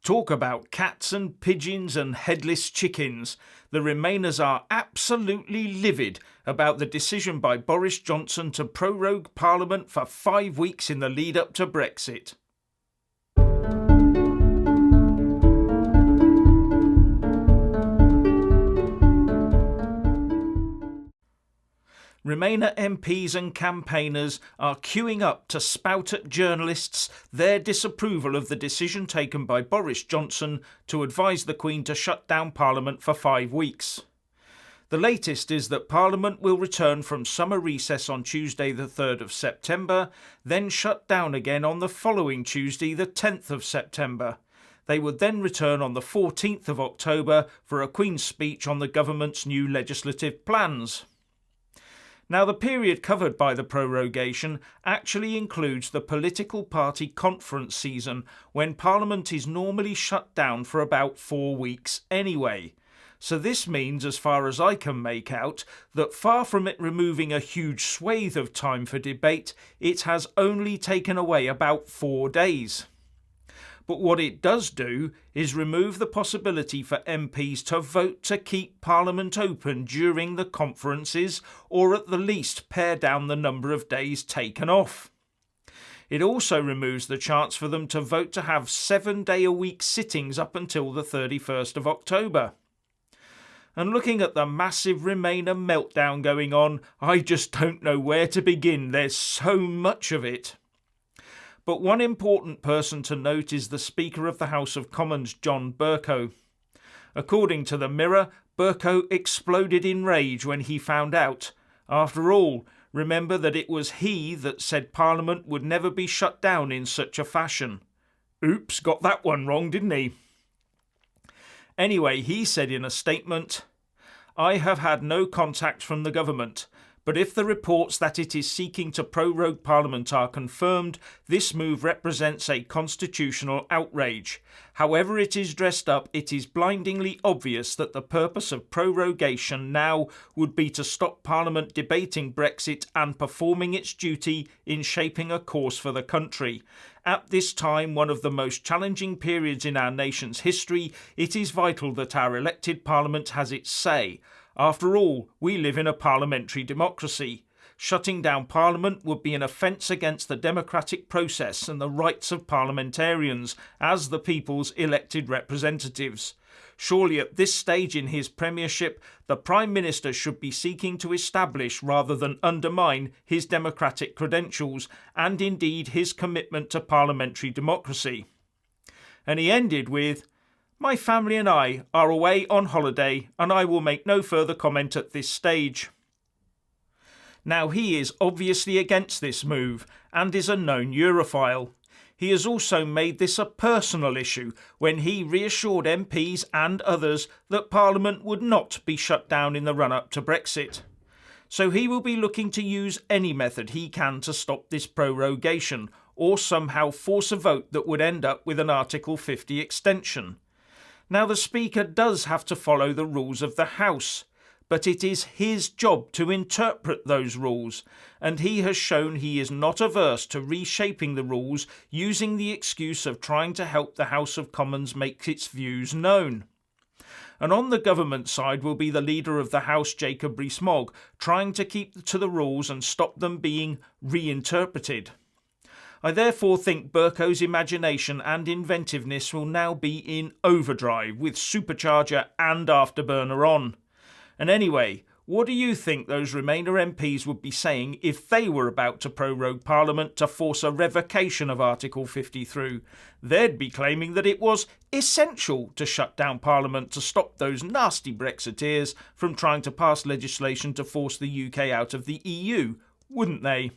Talk about cats and pigeons and headless chickens. The Remainers are absolutely livid about the decision by Boris Johnson to prorogue Parliament for 5 weeks in the lead up to Brexit. Remainer MPs and campaigners are queuing up to spout at journalists their disapproval of the decision taken by Boris Johnson to advise the Queen to shut down Parliament for 5 weeks. The latest is that Parliament will return from summer recess on Tuesday the 3rd of September, then shut down again on the following Tuesday the 10th of September. They would then return on the 14th of October for a Queen's speech on the government's new legislative plans. Now, the period covered by the prorogation actually includes the political party conference season, when Parliament is normally shut down for about 4 weeks anyway. So this means, as far as I can make out, that far from it removing a huge swathe of time for debate, it has only taken away about 4 days. But what it does do is remove the possibility for MPs to vote to keep Parliament open during the conferences, or at the least pare down the number of days taken off. It also removes the chance for them to vote to have 7-day-a-week sittings up until the 31st of October. And looking at the massive Remainer meltdown going on, I just don't know where to begin. There's so much of it. But one important person to note is the Speaker of the House of Commons, John Bercow. According to the Mirror, Bercow exploded in rage when he found out. After all, remember that it was he that said Parliament would never be shut down in such a fashion. Oops, got that one wrong, didn't he? Anyway, he said in a statement, "I have had no contact from the government. But if the reports that it is seeking to prorogue Parliament are confirmed, this move represents a constitutional outrage. However it is dressed up, it is blindingly obvious that the purpose of prorogation now would be to stop Parliament debating Brexit and performing its duty in shaping a course for the country. At this time, one of the most challenging periods in our nation's history, it is vital that our elected Parliament has its say. After all, we live in a parliamentary democracy. Shutting down Parliament would be an offence against the democratic process and the rights of parliamentarians as the people's elected representatives. Surely at this stage in his premiership, the Prime Minister should be seeking to establish rather than undermine his democratic credentials and indeed his commitment to parliamentary democracy." And he ended with, "My family and I are away on holiday and I will make no further comment at this stage." Now, he is obviously against this move and is a known Europhile. He has also made this a personal issue when he reassured MPs and others that Parliament would not be shut down in the run-up to Brexit. So he will be looking to use any method he can to stop this prorogation, or somehow force a vote that would end up with an Article 50 extension. Now, the Speaker does have to follow the rules of the House, but it is his job to interpret those rules, and he has shown he is not averse to reshaping the rules using the excuse of trying to help the House of Commons make its views known. And on the government side will be the Leader of the House, Jacob Rees-Mogg, trying to keep to the rules and stop them being reinterpreted. I therefore think Bercow's imagination and inventiveness will now be in overdrive with supercharger and afterburner on. And anyway, what do you think those Remainer MPs would be saying if they were about to prorogue Parliament to force a revocation of Article 50 through? They'd be claiming that it was essential to shut down Parliament to stop those nasty Brexiteers from trying to pass legislation to force the UK out of the EU, wouldn't they?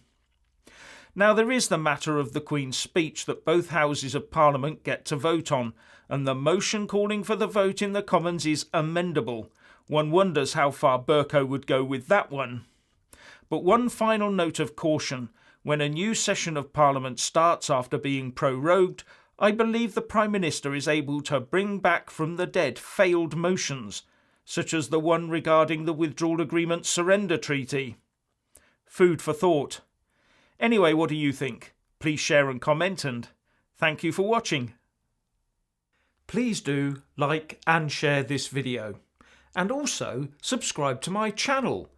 Now, there is the matter of the Queen's speech that both Houses of Parliament get to vote on, and the motion calling for the vote in the Commons is amendable. One wonders how far Bercow would go with that one. But one final note of caution. When a new session of Parliament starts after being prorogued, I believe the Prime Minister is able to bring back from the dead failed motions, such as the one regarding the Withdrawal Agreement Surrender Treaty. Food for thought. Anyway, what do you think? Please share and comment, and thank you for watching. please do like and share this video, and also subscribe to my channel.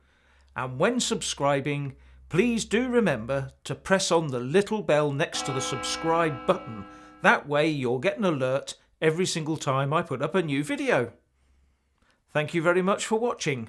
And when subscribing, please do remember to press on the little bell next to the subscribe button. That way you'll get an alert every single time I put up a new video. Thank you very much for watching.